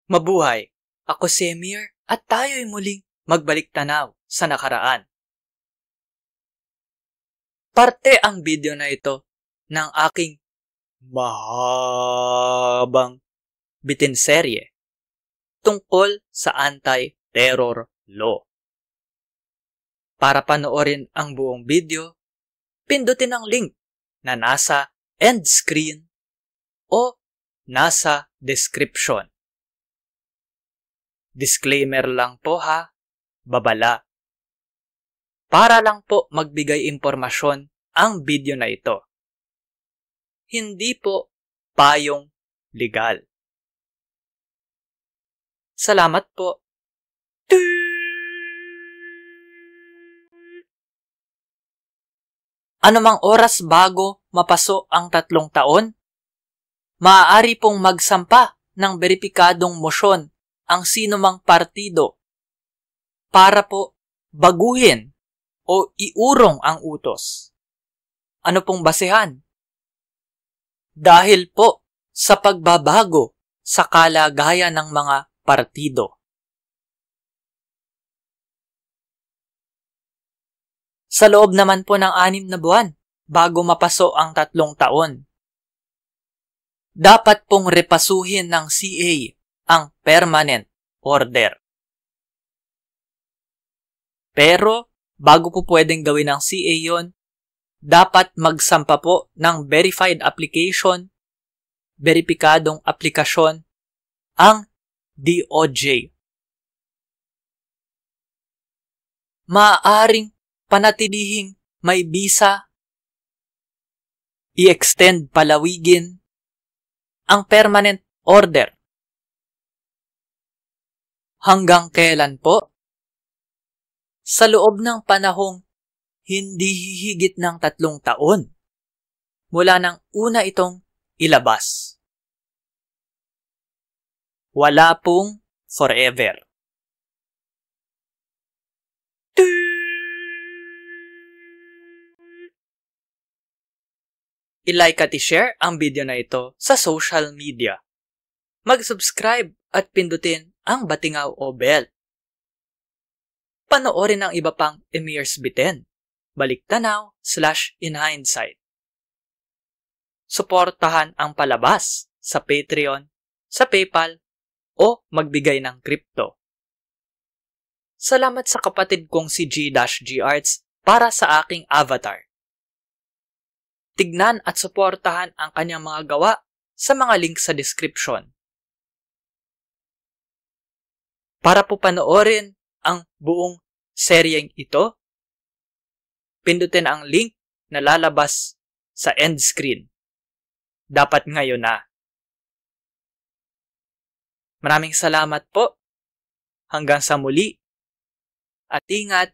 Mabuhay! Ako si Emir at tayo'y muling magbalik tanaw sa nakaraan. Parte ang video na ito ng aking mahabang bitinserye tungkol sa anti-terror law. Para panoorin ang buong video, pindutin ang link na nasa end screen o nasa description. Disclaimer lang po ha, babala. Para lang po magbigay impormasyon ang video na ito. Hindi po payong legal. Salamat po. Anumang oras bago mapaso ang 3 taon, maaari pong magsampa ng beripikadong mosyon ang sinumang partido para po baguhin o iurong ang utos. Ano pong basehan? Dahil po sa pagbabago sa kalagayan ng mga partido. Sa loob naman po ng 6 na buwan bago mapaso ang 3 taon, dapat pong repasuhin ng CA ang permanent order. Pero, bago po pwedeng gawin ng CA yon, dapat magsampa po ng verified application, beripikadong aplikasyon, ang DOJ. Maaaring panatilihing may bisa, i-extend palawigin, ang permanent order. Hanggang kailan po? Sa loob ng panahong hindi hihigit ng 3 taon mula nang una itong ilabas. Wala pong forever. I-like at i-share ang video na ito sa social media. Mag-subscribe at pindutin ang batingaw o bell. Panoorin ang iba pang Emir's Biten, baliktanaw/inhindsight. Suportahan ang palabas sa Patreon, sa PayPal, o magbigay ng crypto. Salamat sa kapatid kong si G-G Arts para sa aking avatar. Tignan at suportahan ang kanyang mga gawa sa mga link sa description. Para po panoorin ang buong seryeng ito, pindutin ang link na lalabas sa end screen. Dapat ngayon na. Maraming salamat po. Hanggang sa muli. At ingat.